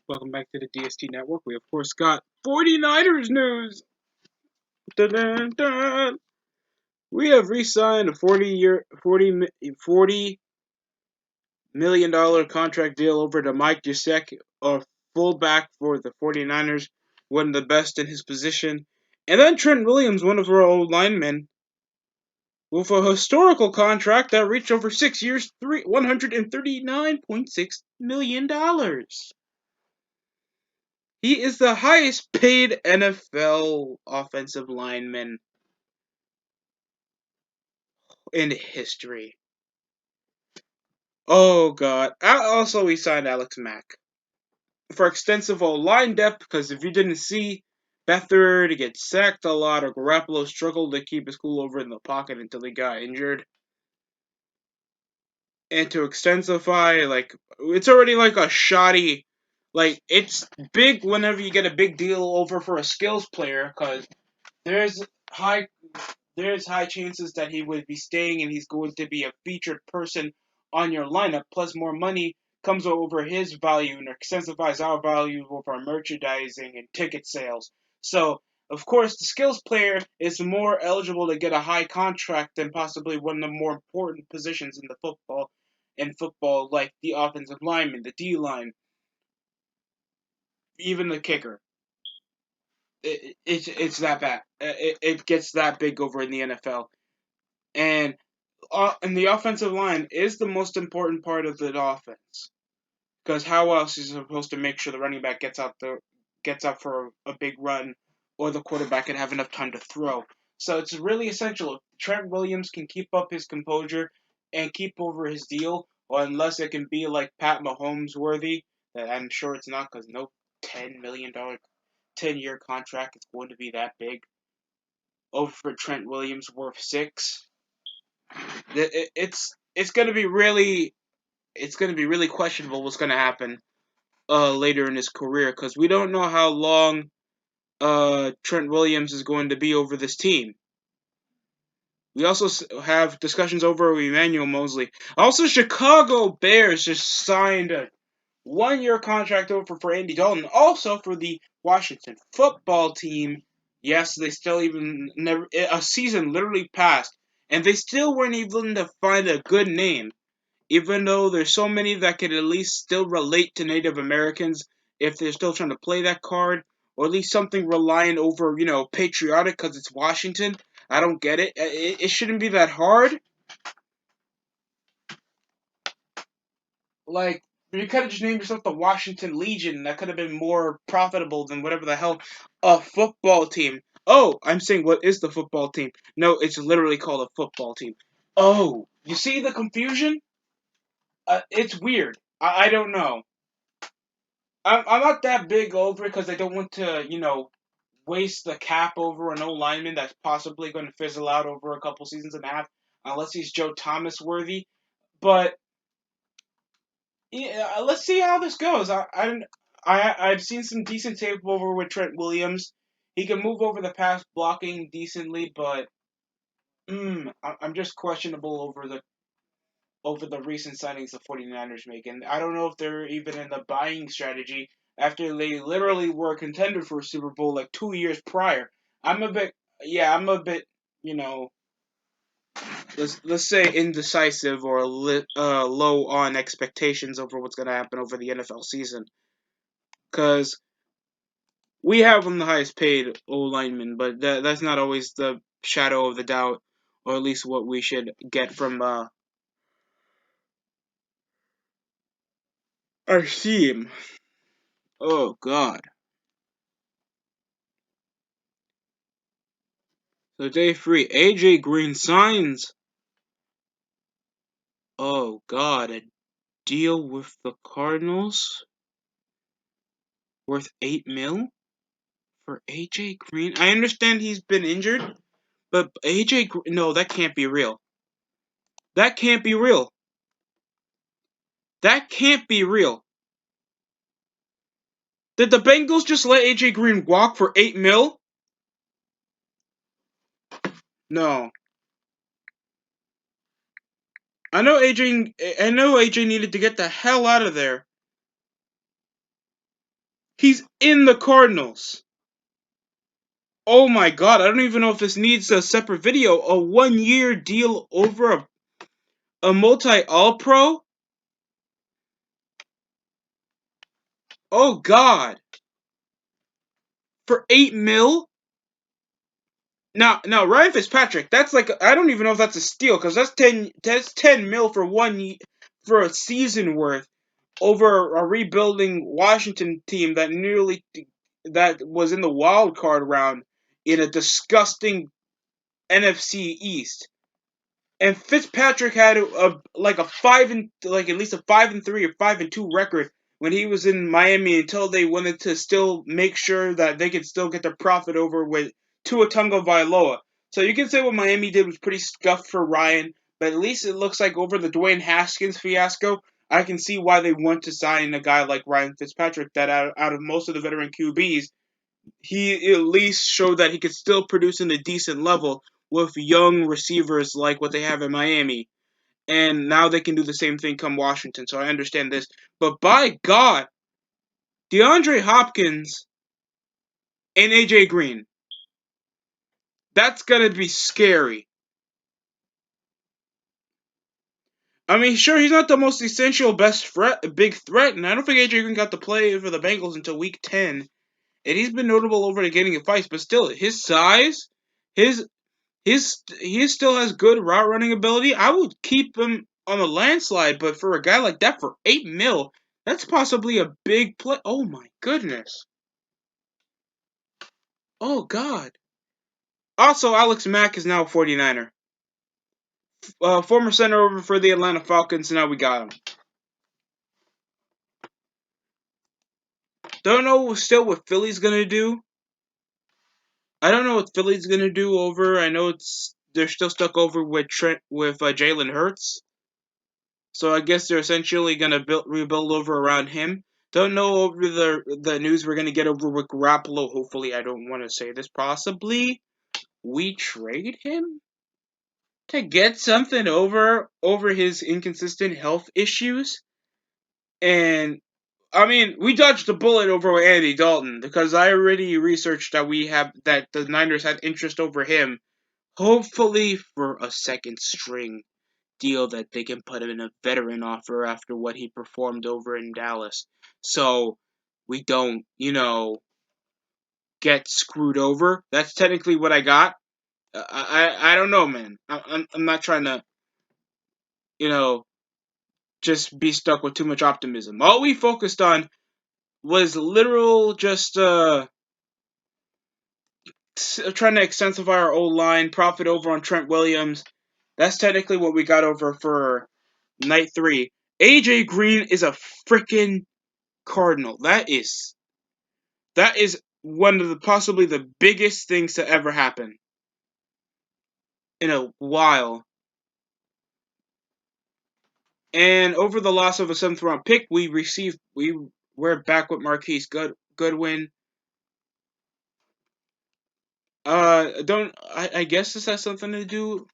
Welcome back to the DST Network. We, of course, got 49ers news. Dun, dun, dun. We have re-signed a 40 million dollar contract deal over to Mike Gesicki, a fullback for the 49ers, one of the best in his position. And then Trent Williams, one of our old linemen, with a historical contract that reached over 6 years, $139.6 million. He is the highest paid NFL offensive lineman in history. Oh god. Also, we signed Alex Mack for extensive line depth because if you didn't see, Beathard gets sacked a lot, or Garoppolo struggled to keep his cool over in the pocket until he got injured. And to extensify, it's already like a shoddy. It's big whenever you get a big deal over for a skills player because there's high there's high chances that he would be staying and he's going to be a featured person on your lineup. Plus, more money comes over his value and extensifies our value of our merchandising and ticket sales. So, of course, the skills player is more eligible to get a high contract than possibly one of the more important positions in football, like the offensive lineman, the D line, even the kicker. It's that bad. It gets that big over in the NFL. And the offensive line is the most important part of the offense because how else is he supposed to make sure the running back gets up for a big run, or the quarterback can have enough time to throw? So it's really essential. If Trent Williams can keep up his composure and keep over his deal, or unless it can be like Pat Mahomes worthy, that I'm sure it's not because no $10 million 10-year contract is going to be that big. Over for Trent Williams worth 6. It's gonna be really questionable what's gonna happen later in his career because we don't know how long Trent Williams is going to be over this team. We also have discussions over Emmanuel Mosley. Also, Chicago Bears just signed a 1-year contract over for Andy Dalton. Also for the Washington football team. Yes, they still even never a season literally passed, and they still weren't able to find a good name. Even though there's so many that could at least still relate to Native Americans if they're still trying to play that card, or at least something relying over, patriotic because it's Washington. I don't get it. It shouldn't be that hard. Like, you could have just named yourself the Washington Legion. That could have been more profitable than whatever the hell a football team. Oh, I'm saying, what is the football team? No, it's literally called a football team. Oh, you see the confusion? It's weird. I don't know. I'm not that big over it because I don't want to, waste the cap over an old lineman that's possibly going to fizzle out over a couple seasons and a half, unless he's Joe Thomas worthy. But yeah, let's see how this goes. I've seen some decent tape over with Trent Williams. He can move over the pass blocking decently, but I'm just questionable over the recent signings the 49ers make. And I don't know if they're even in the buying strategy after they literally were a contender for a Super Bowl like 2 years prior. I'm a bit, you know, let's say indecisive or low on expectations over what's going to happen over the NFL season. Because we have one of the highest paid O linemen, but that's not always the shadow of the doubt, or at least what we should get from our team. Oh, God. So day 3, AJ Green signs. Oh God, a deal with the Cardinals worth $8 million for AJ Green. I understand he's been injured, but AJ, no, that can't be real. That can't be real. That can't be real. Did the Bengals just let AJ Green walk for $8 million? No. I know AJ needed to get the hell out of there. He's in the Cardinals. Oh my god, I don't even know if this needs a separate video. A 1-year deal over a multi all pro? Oh god. For 8 mil? Now Ryan Fitzpatrick, that's like I don't even know if that's a steal because that's 10 mil for for a season worth over a rebuilding Washington team that was in the wild card round in a disgusting NFC East. And Fitzpatrick had like a 5 and like at least a 5-3 or 5-2 record when he was in Miami until they wanted to still make sure that they could still get their profit over with Tua Tagovailoa. So you can say what Miami did was pretty scuffed for Ryan, but at least it looks like over the Dwayne Haskins fiasco, I can see why they want to sign a guy like Ryan Fitzpatrick that out of most of the veteran QBs, he at least showed that he could still produce in a decent level with young receivers like what they have in Miami. And now they can do the same thing come Washington, so I understand this. But by God, DeAndre Hopkins and AJ Green, that's gonna be scary. I mean, sure, he's not the most essential big threat, and I don't think AJ Green got to play for the Bengals until week 10. And he's been notable over the getting in fights, but still, his size, his he still has good route running ability. I would keep him on a landslide, but for a guy like that for 8 mil, that's possibly a big play. Oh my goodness. Oh god. Also, Alex Mack is now a 49er. Former center over for the Atlanta Falcons, now we got him. Don't know still what Philly's gonna do. I don't know what Philly's gonna do over. I know they're still stuck over with Trent with Jalen Hurts. So I guess they're essentially gonna rebuild over around him. Don't know over the news we're gonna get over with Garoppolo. Hopefully, I don't want to say this. Possibly, we trade him to get something over his inconsistent health issues. And I mean, we dodged the bullet over Andy Dalton because I already researched that the Niners had interest over him. Hopefully, for a second string deal that they can put him in a veteran offer after what he performed over in Dallas. So we don't, get screwed over. That's technically what I got. I don't know, man. I'm not trying to, you know, just be stuck with too much optimism. All we focused on was literal just trying to extensify our old line, profit over on Trent Williams. That's technically what we got over for night 3. AJ Green is a freaking Cardinal. That is one of the possibly the biggest things to ever happen in a while. And over the loss of a 7th round pick, we're back with Marquise Goodwin. I guess this has something to do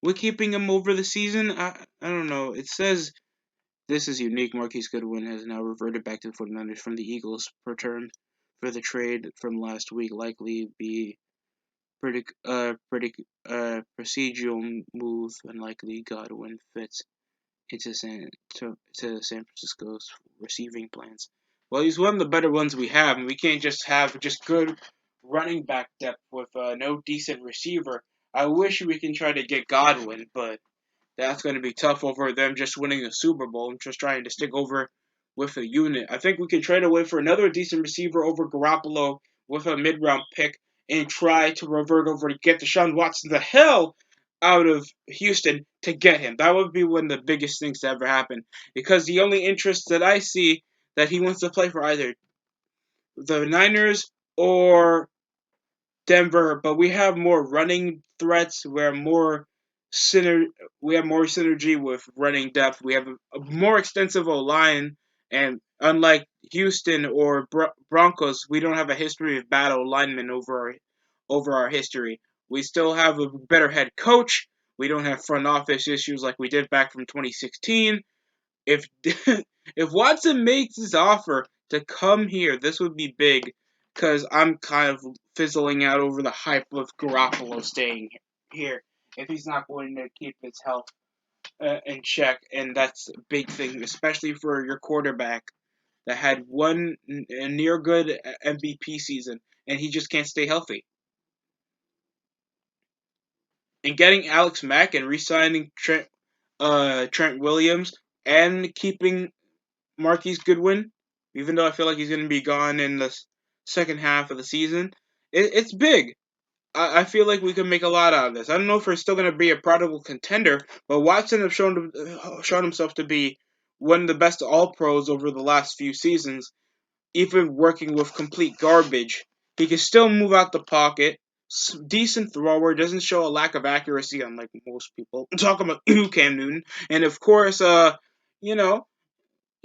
with keeping him over the season. I don't know. It says this is unique. Marquise Goodwin has now reverted back to the 49ers from the Eagles' return for the trade from last week. Likely be procedural move, and likely Godwin fits into San Francisco's receiving plans. Well, he's one of the better ones we have, and we can't just have just good running back depth with no decent receiver. I wish we can try to get Godwin, but that's going to be tough over them just winning a Super Bowl and just trying to stick over with a unit. I think we can trade away for another decent receiver over Garoppolo with a mid-round pick and try to revert over to get Deshaun Watson the hell out of Houston to get him. That would be one of the biggest things to ever happen because the only interest that I see that he wants to play for either the Niners or Denver, but we have more running threats. We have more synergy with running depth. We have a more extensive O line, and unlike Houston or Broncos, we don't have a history of bad O linemen over our history. We still have a better head coach. We don't have front office issues like we did back from 2016. If if Watson makes his offer, to come here. This would be big because I'm kind of fizzling out over the hype of Garoppolo staying here if he's not going to keep his health in check, and that's a big thing, especially for your quarterback that had one near good MVP season, and he just can't stay healthy. And getting Alex Mack and re-signing Trent Williams and keeping Marquise Goodwin, even though I feel like he's going to be gone in the second half of the season, it's big. I feel like we can make a lot out of this. I don't know if we're still going to be a prodigal contender, but Watson has shown himself to be one of the best All Pros over the last few seasons. Even working with complete garbage, he can still move out the pocket. Decent thrower, doesn't show a lack of accuracy unlike most people. I'm talking about Cam Newton, and of course, you know,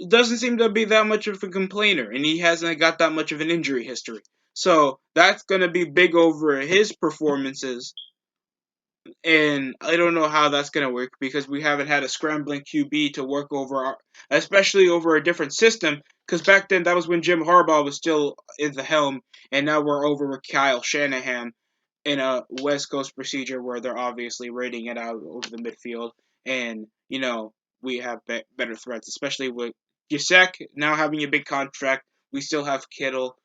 doesn't seem to be that much of a complainer, and he hasn't got that much of an injury history. So that's gonna be big over his performances, and I don't know how that's gonna work because we haven't had a scrambling QB to work over, especially over a different system. Because back then that was when Jim Harbaugh was still in the helm, and now we're over with Kyle Shanahan in a West Coast procedure where they're obviously raiding it out over the midfield, and we have better threats, especially with Gisek now having a big contract. We still have Kittle,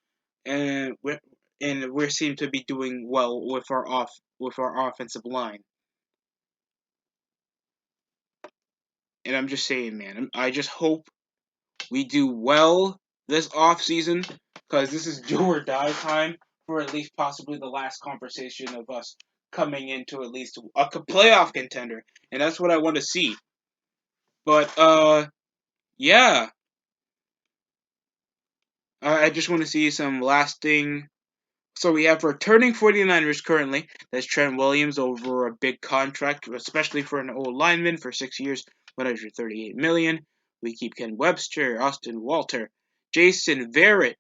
and we seem to be doing well with our offensive line. And I'm just saying, man, I just hope we do well this off season because this is do or die time for at least possibly the last conversation of us coming into at least a playoff contender, and that's what I want to see. But yeah, I just want to see some lasting. So we have returning 49ers currently. That's Trent Williams over a big contract, especially for an old lineman for 6 years, $138 million. We keep Ken Webster, Austin Walter, Jason Verrett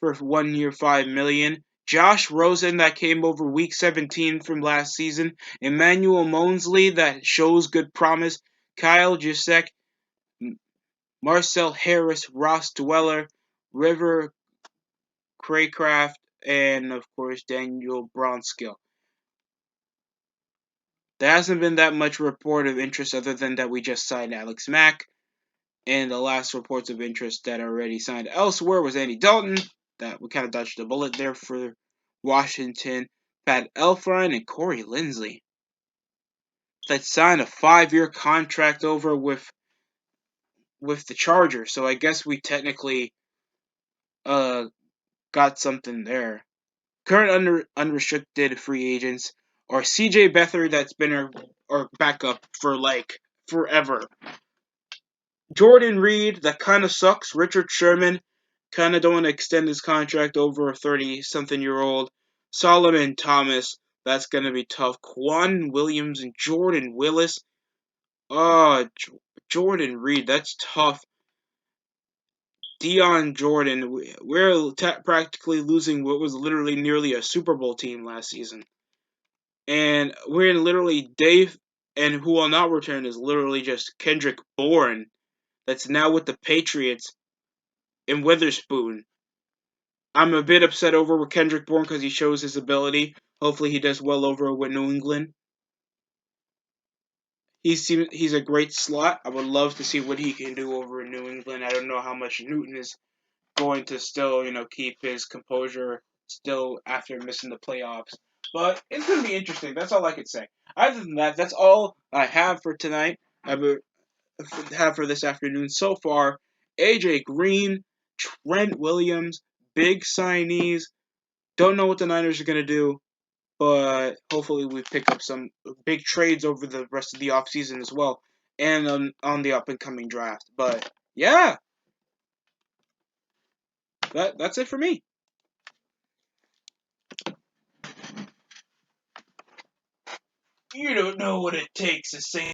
for 1 year, $5 million. Josh Rosen that came over week 17 from last season. Emmanuel Mosley that shows good promise. Kyle Juszczyk, Marcel Harris, Ross Dweller, River Craycraft, and of course Daniel Bronskill. There hasn't been that much report of interest other than that we just signed Alex Mack. And the last reports of interest that are already signed elsewhere was Andy Dalton. That we kind of dodged a bullet there for Washington. Pat Elflein and Corey Linsley that signed a 5-year contract over with the Chargers. So I guess we technically uh got something there. Current unrestricted free agents are CJ Beathard that's been our backup for like forever. Jordan Reed, that kind of sucks. Richard Sherman, kind of don't want to extend his contract over a 30-something-year-old. Solomon Thomas, that's going to be tough. Quan Williams and Jordan Willis. Oh, Jordan Reed, that's tough. Dion Jordan, we're practically losing what was literally nearly a Super Bowl team last season. And we're in literally Dave, and who will not return is literally just Kendrick Bourne, that's now with the Patriots in Witherspoon. I'm a bit upset over with Kendrick Bourne because he shows his ability. Hopefully he does well over with New England. He's a great slot. I would love to see what he can do over in New England. I don't know how much Newton is going to still, keep his composure still after missing the playoffs. But it's going to be interesting. That's all I can say. Other than that, that's all I have for tonight. Have for this afternoon so far. AJ Green, Trent Williams, big signees. Don't know what the Niners are going to do, but hopefully we pick up some big trades over the rest of the offseason as well and on the up and coming draft. But yeah, that's it for me. You don't know what it takes to sing